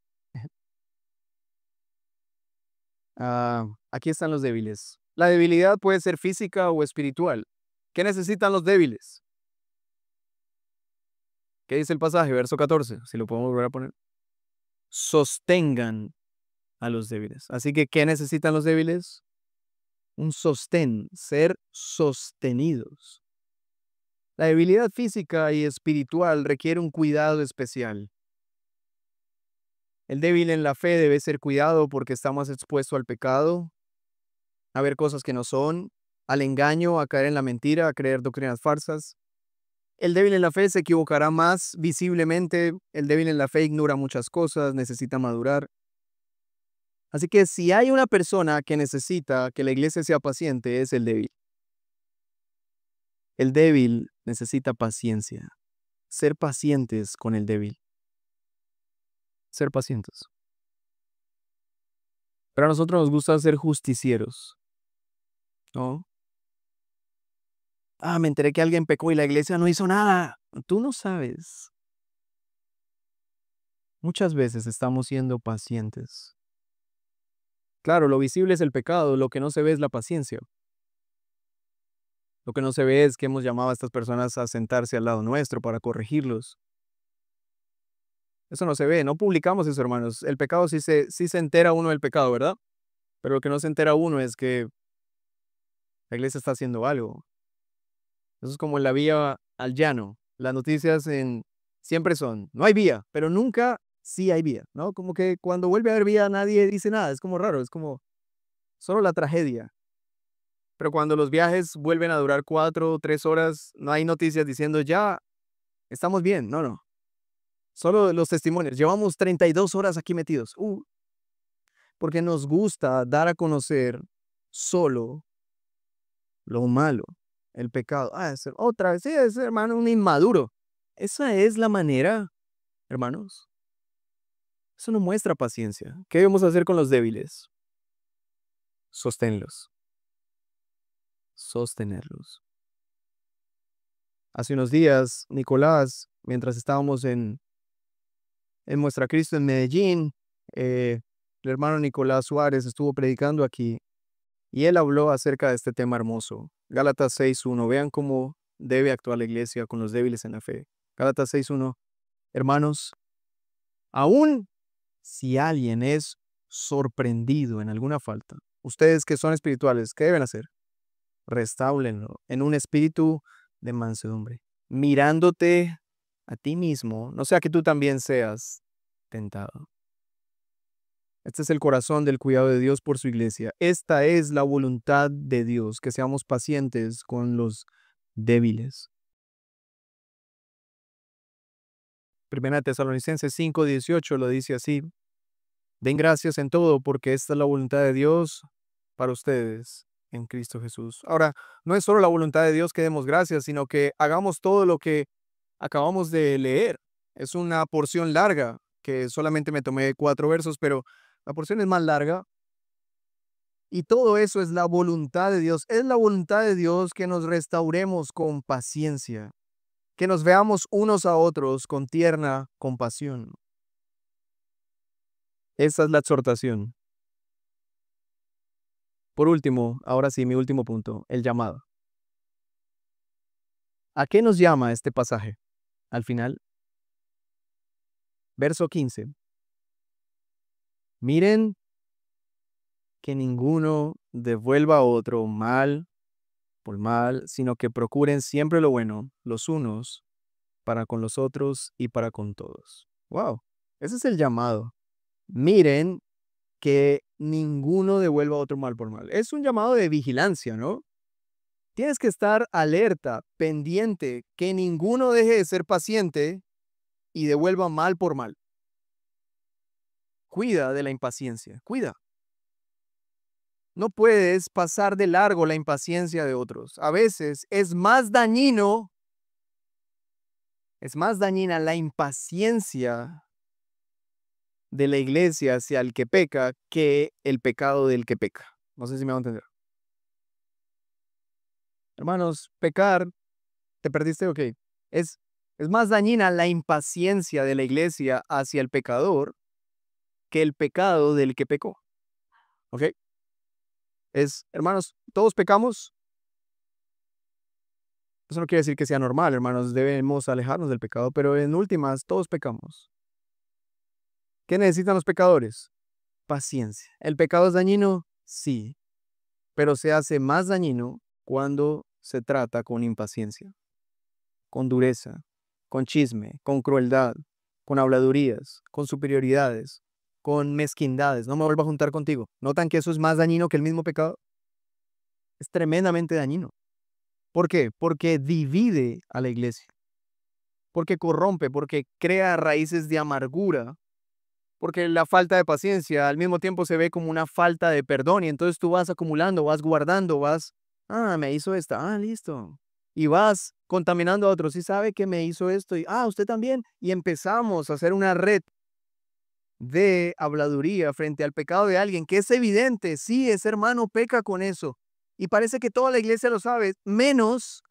Aquí están los débiles. La debilidad puede ser física o espiritual. ¿Qué necesitan los débiles? ¿Qué dice el pasaje? Verso 14, si lo podemos volver a poner. Sostengan a los débiles. Así que, ¿qué necesitan los débiles? Un sostén, ser sostenidos. La debilidad física y espiritual requiere un cuidado especial. El débil en la fe debe ser cuidado porque está más expuesto al pecado, a ver cosas que no son, al engaño, a caer en la mentira, a creer doctrinas falsas. El débil en la fe se equivocará más visiblemente. El débil en la fe ignora muchas cosas, necesita madurar. Así que si hay una persona que necesita que la iglesia sea paciente, es el débil. El débil necesita paciencia. Ser pacientes con el débil. Ser pacientes. Pero a nosotros nos gusta ser justicieros, ¿no? Me enteré que alguien pecó y la iglesia no hizo nada. Tú no sabes. Muchas veces estamos siendo pacientes. Claro, lo visible es el pecado, lo que no se ve es la paciencia. Lo que no se ve es que hemos llamado a estas personas a sentarse al lado nuestro para corregirlos. Eso no se ve, no publicamos eso, hermanos. El pecado sí se entera uno del pecado, ¿verdad? Pero lo que no se entera uno es que la iglesia está haciendo algo. Eso es como en la vía al llano. Las noticias siempre son, no hay vía, pero nunca sí hay vía, ¿no? Como que cuando vuelve a haber vía nadie dice nada, es como raro, es como solo la tragedia. Pero cuando los viajes vuelven a durar 4 o 3 horas, no hay noticias diciendo ya estamos bien, no, no. Solo los testimonios. Llevamos 32 horas aquí metidos. Porque nos gusta dar a conocer solo lo malo, el pecado. Otra vez, sí, es hermano un inmaduro. Esa es la manera, hermanos. Eso no muestra paciencia. ¿Qué debemos hacer con los débiles? Sosténlos. sostenerlos. Hace unos días, Nicolás, mientras estábamos en Muestra Cristo en Medellín, el hermano Nicolás Suárez estuvo predicando aquí y él habló acerca de este tema hermoso. Gálatas 6:1. Vean cómo debe actuar la iglesia con los débiles en la fe. Gálatas 6:1. Hermanos, aún si alguien es sorprendido en alguna falta, ustedes que son espirituales, ¿qué deben hacer? Restáulenlo en un espíritu de mansedumbre, mirándote a ti mismo, no sea que tú también seas tentado. Este es el corazón del cuidado de Dios por su iglesia. Esta es la voluntad de Dios, que seamos pacientes con los débiles. Primera Tesalonicenses 5:18 lo dice así: den gracias en todo, porque esta es la voluntad de Dios para ustedes en Cristo Jesús. Ahora, no es solo la voluntad de Dios que demos gracias, sino que hagamos todo lo que acabamos de leer. Es una porción larga, que solamente me tomé 4 versos, pero la porción es más larga. Y todo eso es la voluntad de Dios. Es la voluntad de Dios que nos restauremos con paciencia, que nos veamos unos a otros con tierna compasión. Esa es la exhortación. Por último, ahora sí, mi último punto, el llamado. ¿A qué nos llama este pasaje? Al final, verso 15. Miren que ninguno devuelva a otro mal por mal, sino que procuren siempre lo bueno, los unos para con los otros y para con todos. Wow, ese es el llamado. Miren que ninguno devuelva a otro mal por mal. Es un llamado de vigilancia, ¿no? Tienes que estar alerta, pendiente, que ninguno deje de ser paciente y devuelva mal por mal. Cuida de la impaciencia, cuida. No puedes pasar de largo la impaciencia de otros. A veces es más dañina la impaciencia de la iglesia hacia el que peca que el pecado del que peca. No sé si me va a entender. Hermanos, pecar, ¿te perdiste? Ok. Es, es más dañina la impaciencia de la iglesia hacia el pecador que el pecado del que pecó. ¿Ok? Hermanos, todos pecamos. Eso no quiere decir que sea normal, hermanos. Debemos alejarnos del pecado, pero en últimas, todos pecamos. ¿Qué necesitan los pecadores? Paciencia. ¿El pecado es dañino? Sí, pero se hace más dañino cuando se trata con impaciencia, con dureza, con chisme, con crueldad, con habladurías, con superioridades, con mezquindades. No me vuelvo a juntar contigo. ¿Notan que eso es más dañino que el mismo pecado? Es tremendamente dañino. ¿Por qué? Porque divide a la iglesia, porque corrompe, porque crea raíces de amargura, porque la falta de paciencia al mismo tiempo se ve como una falta de perdón y entonces tú vas acumulando, vas guardando, me hizo esta, listo. Y vas contaminando a otros, y sabe que me hizo esto, y usted también. Y empezamos a hacer una red de habladuría frente al pecado de alguien que es evidente, sí, ese hermano peca con eso. Y parece que toda la iglesia lo sabe, menos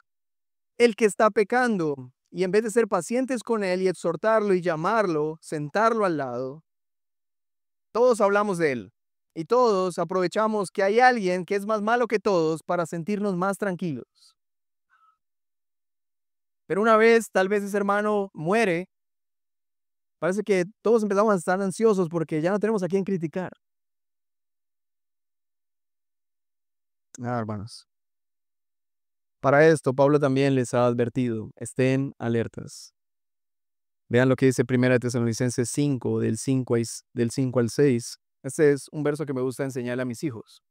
el que está pecando. Y en vez de ser pacientes con él y exhortarlo y llamarlo, sentarlo al lado, todos hablamos de él. Y todos aprovechamos que hay alguien que es más malo que todos para sentirnos más tranquilos. Pero una vez, tal vez ese hermano muere, parece que todos empezamos a estar ansiosos porque ya no tenemos a quién criticar. Hermanos. Para esto, Pablo también les ha advertido, estén alertas. Vean lo que dice 1 Tesalonicenses 5, del 5 al 6. Este es un verso que me gusta enseñarle a mis hijos.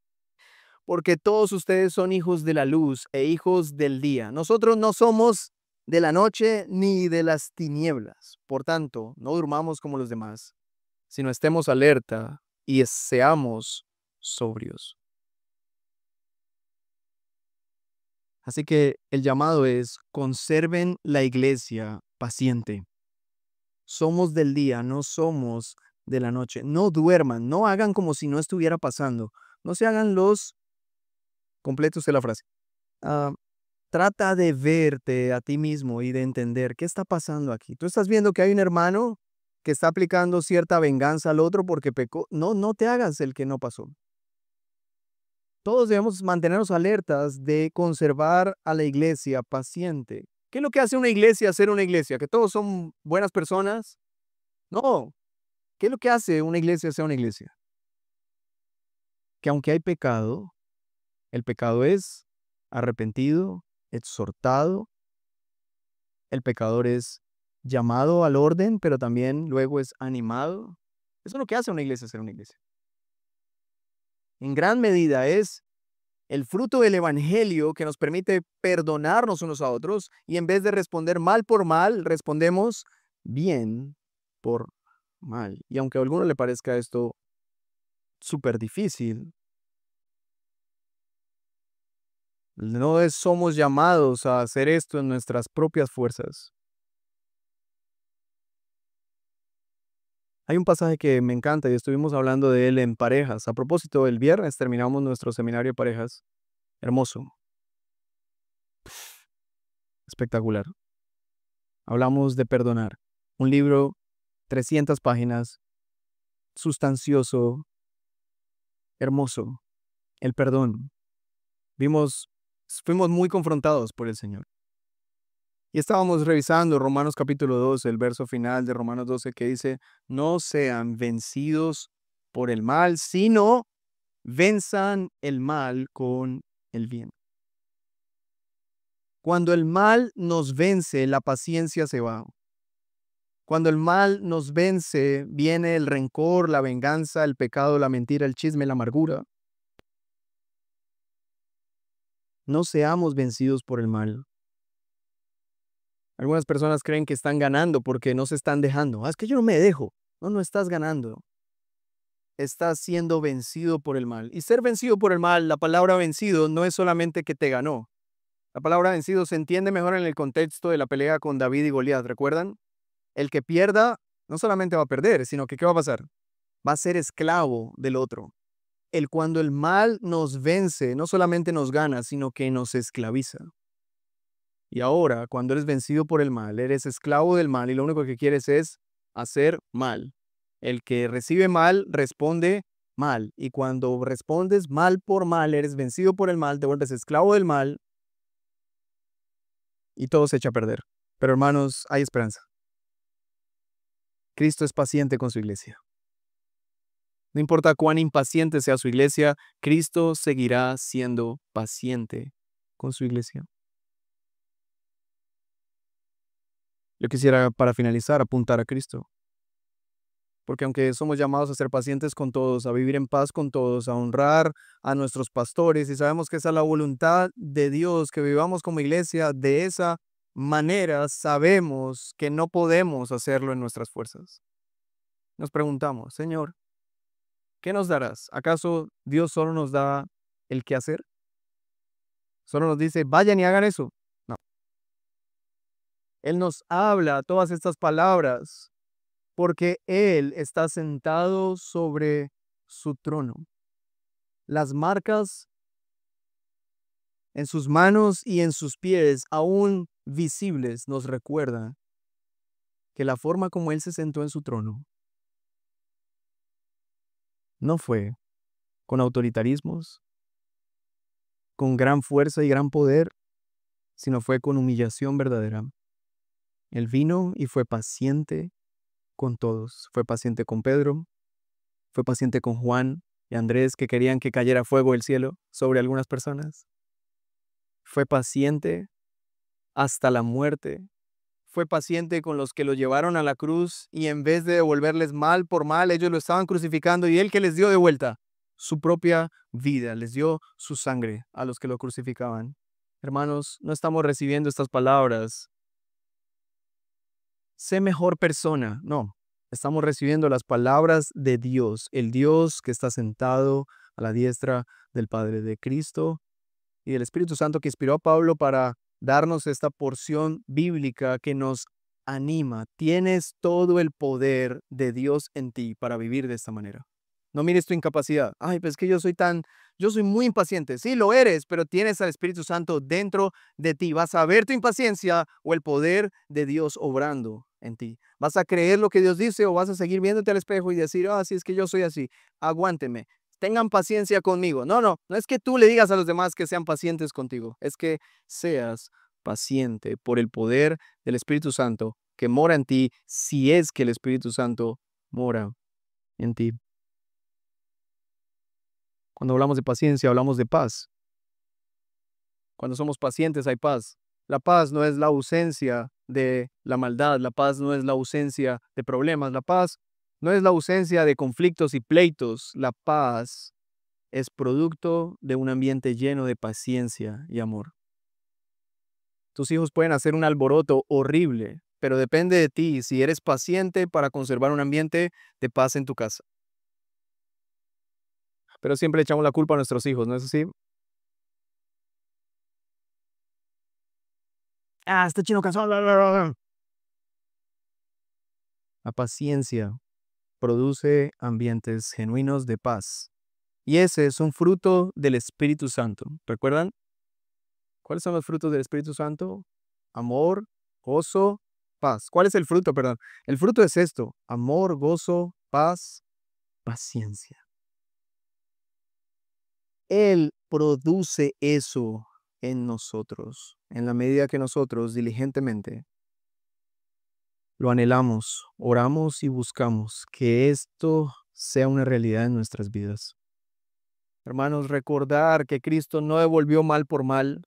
Porque todos ustedes son hijos de la luz e hijos del día. Nosotros no somos de la noche ni de las tinieblas. Por tanto, no durmamos como los demás, sino estemos alerta y seamos sobrios. Así que el llamado es: conserven la iglesia paciente. Somos del día, no somos de la noche. No duerman, no hagan como si no estuviera pasando. No se hagan los completos de la frase. Ah, trata de verte a ti mismo y de entender qué está pasando aquí. Tú estás viendo que hay un hermano que está aplicando cierta venganza al otro porque pecó. No, no te hagas el que no pasó. Todos debemos mantenernos alertas de conservar a la iglesia paciente. ¿Qué es lo que hace una iglesia ser una iglesia? ¿Que todos son buenas personas? No. ¿Qué es lo que hace una iglesia ser una iglesia? Que aunque hay pecado, el pecado es arrepentido, exhortado, el pecador es llamado al orden, pero también luego es animado. Eso es lo que hace una iglesia ser una iglesia. En gran medida es el fruto del evangelio que nos permite perdonarnos unos a otros y en vez de responder mal por mal, respondemos bien por mal. Y aunque a alguno le parezca esto súper difícil, somos llamados a hacer esto en nuestras propias fuerzas. Hay un pasaje que me encanta y estuvimos hablando de él en parejas. A propósito, el viernes terminamos nuestro seminario de parejas. Hermoso, espectacular. Hablamos de perdonar. Un libro, 300 páginas, sustancioso, hermoso. El perdón. Vimos, fuimos muy confrontados por el Señor. Y estábamos revisando Romanos capítulo 12, el verso final de Romanos 12 que dice, no sean vencidos por el mal, sino venzan el mal con el bien. Cuando el mal nos vence, la paciencia se va. Cuando el mal nos vence, viene el rencor, la venganza, el pecado, la mentira, el chisme, la amargura. No seamos vencidos por el mal. Algunas personas creen que están ganando porque no se están dejando. Ah, es que yo no me dejo. No, no estás ganando. Estás siendo vencido por el mal. Y ser vencido por el mal, la palabra vencido no es solamente que te ganó. La palabra vencido se entiende mejor en el contexto de la pelea con David y Goliat. ¿Recuerdan? El que pierda no solamente va a perder, sino que ¿qué va a pasar? Va a ser esclavo del otro. Cuando el mal nos vence, no solamente nos gana, sino que nos esclaviza. Y ahora, cuando eres vencido por el mal, eres esclavo del mal y lo único que quieres es hacer mal. El que recibe mal responde mal. Y cuando respondes mal por mal, eres vencido por el mal, te vuelves esclavo del mal y todo se echa a perder. Pero hermanos, hay esperanza. Cristo es paciente con su iglesia. No importa cuán impaciente sea su iglesia, Cristo seguirá siendo paciente con su iglesia. Yo quisiera, para finalizar, apuntar a Cristo. Porque aunque somos llamados a ser pacientes con todos, a vivir en paz con todos, a honrar a nuestros pastores, y sabemos que esa es la voluntad de Dios, que vivamos como iglesia de esa manera, sabemos que no podemos hacerlo en nuestras fuerzas. Nos preguntamos, Señor, ¿qué nos darás? ¿Acaso Dios solo nos da el qué hacer? ¿Solo nos dice, vayan y hagan eso? No. Él nos habla todas estas palabras porque Él está sentado sobre su trono. Las marcas en sus manos y en sus pies, aún visibles, nos recuerdan que la forma como Él se sentó en su trono no fue con autoritarismos, con gran fuerza y gran poder, sino fue con humillación verdadera. Él vino y fue paciente con todos. Fue paciente con Pedro, fue paciente con Juan y Andrés, que querían que cayera fuego del cielo sobre algunas personas. Fue paciente hasta la muerte. Fue paciente con los que lo llevaron a la cruz y en vez de devolverles mal por mal, ellos lo estaban crucificando y él que les dio de vuelta su propia vida, les dio su sangre a los que lo crucificaban. Hermanos, no estamos recibiendo estas palabras. Sé mejor persona. No, estamos recibiendo las palabras de Dios, el Dios que está sentado a la diestra del Padre, de Cristo y del Espíritu Santo que inspiró a Pablo para darnos esta porción bíblica que nos anima. Tienes todo el poder de Dios en ti para vivir de esta manera. No mires tu incapacidad. Ay, pues es que yo soy muy impaciente. Sí, lo eres, pero tienes al Espíritu Santo dentro de ti. Vas a ver tu impaciencia o el poder de Dios obrando en ti. Vas a creer lo que Dios dice o vas a seguir viéndote al espejo y decir, sí, es que yo soy así. Aguánteme. Tengan paciencia conmigo. No es que tú le digas a los demás que sean pacientes contigo. Es que seas paciente por el poder del Espíritu Santo que mora en ti, si es que el Espíritu Santo mora en ti. Cuando hablamos de paciencia, hablamos de paz. Cuando somos pacientes hay paz. La paz no es la ausencia de la maldad, la paz no es la ausencia de problemas, la paz no es la ausencia de conflictos y pleitos, la paz es producto de un ambiente lleno de paciencia y amor. Tus hijos pueden hacer un alboroto horrible, pero depende de ti si eres paciente para conservar un ambiente de paz en tu casa. Pero siempre le echamos la culpa a nuestros hijos, ¿no es así? Este chino cansado. La paciencia produce ambientes genuinos de paz. Y ese es un fruto del Espíritu Santo. ¿Recuerdan? ¿Cuáles son los frutos del Espíritu Santo? Amor, gozo, paz. ¿Cuál es el fruto? Perdón. El fruto es esto: amor, gozo, paz, paciencia. Él produce eso en nosotros, en la medida que nosotros diligentemente lo anhelamos, oramos y buscamos que esto sea una realidad en nuestras vidas. Hermanos, recordar que Cristo no devolvió mal por mal,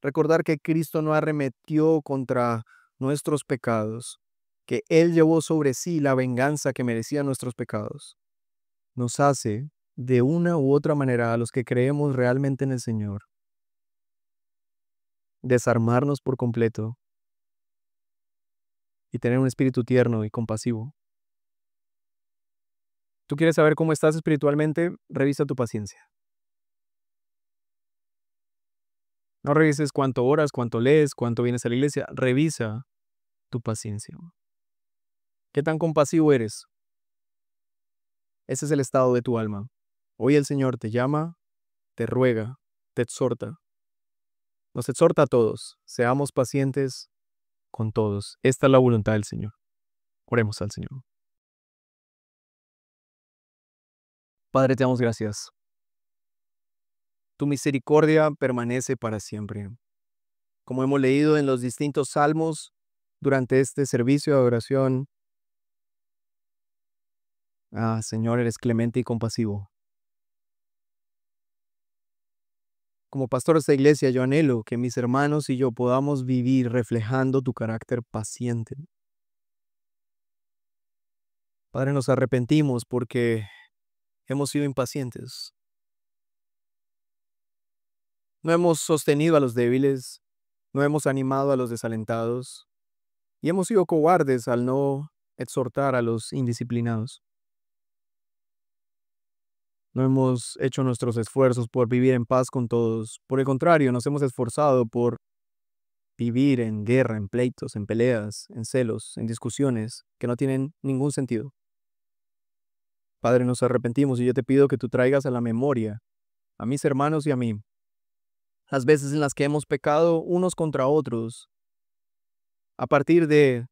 recordar que Cristo no arremetió contra nuestros pecados, que Él llevó sobre sí la venganza que merecían nuestros pecados, nos hace, de una u otra manera, a los que creemos realmente en el Señor, desarmarnos por completo y tener un espíritu tierno y compasivo. ¿Tú quieres saber cómo estás espiritualmente? Revisa tu paciencia. No revises cuánto oras, cuánto lees, cuánto vienes a la iglesia. Revisa tu paciencia. ¿Qué tan compasivo eres? Ese es el estado de tu alma. Hoy el Señor te llama, te ruega, te exhorta. Nos exhorta a todos. Seamos pacientes con todos. Esta es la voluntad del Señor. Oremos al Señor. Padre, te damos gracias. Tu misericordia permanece para siempre. Como hemos leído en los distintos salmos durante este servicio de adoración, Señor, eres clemente y compasivo. Como pastor de esta iglesia, yo anhelo que mis hermanos y yo podamos vivir reflejando tu carácter paciente. Padre, nos arrepentimos porque hemos sido impacientes. No hemos sostenido a los débiles, no hemos animado a los desalentados y hemos sido cobardes al no exhortar a los indisciplinados. No hemos hecho nuestros esfuerzos por vivir en paz con todos. Por el contrario, nos hemos esforzado por vivir en guerra, en pleitos, en peleas, en celos, en discusiones que no tienen ningún sentido. Padre, nos arrepentimos y yo te pido que tú traigas a la memoria a mis hermanos y a mí las veces en las que hemos pecado unos contra otros a partir de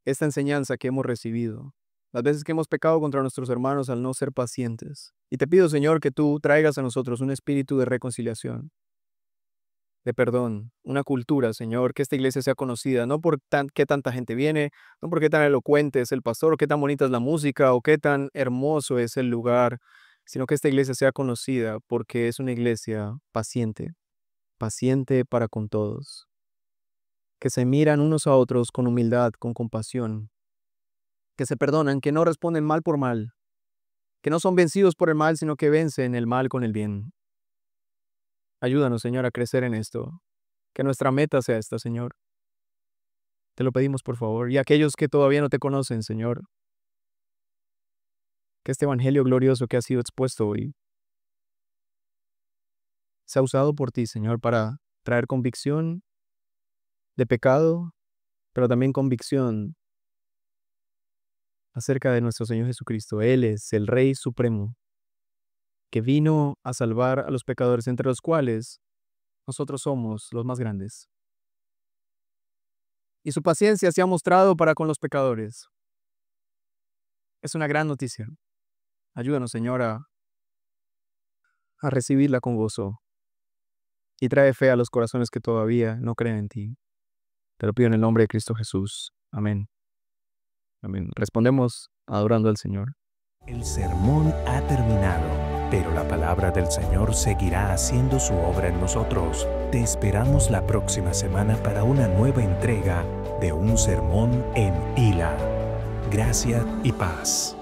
esta enseñanza que hemos recibido, las veces que hemos pecado contra nuestros hermanos al no ser pacientes. Y te pido, Señor, que tú traigas a nosotros un espíritu de reconciliación, de perdón, una cultura, Señor, que esta iglesia sea conocida, no por qué tanta gente viene, no por qué tan elocuente es el pastor, o qué tan bonita es la música, o qué tan hermoso es el lugar, sino que esta iglesia sea conocida porque es una iglesia paciente, paciente para con todos, que se miran unos a otros con humildad, con compasión, que se perdonan, que no responden mal por mal, que no son vencidos por el mal, sino que vencen el mal con el bien. Ayúdanos, Señor, a crecer en esto. Que nuestra meta sea esta, Señor. Te lo pedimos, por favor. Y aquellos que todavía no te conocen, Señor, que este evangelio glorioso que ha sido expuesto hoy sea usado por ti, Señor, para traer convicción de pecado, pero también convicción acerca de nuestro Señor Jesucristo. Él es el Rey Supremo, que vino a salvar a los pecadores, entre los cuales nosotros somos los más grandes. Y su paciencia se ha mostrado para con los pecadores. Es una gran noticia. Ayúdanos, Señor, a recibirla con gozo y trae fe a los corazones que todavía no creen en ti. Te lo pido en el nombre de Cristo Jesús. Amén. Amén. Respondemos adorando al Señor. El sermón ha terminado, pero la palabra del Señor seguirá haciendo su obra en nosotros. Te esperamos la próxima semana para una nueva entrega de un sermón en Hila. Gracia y paz.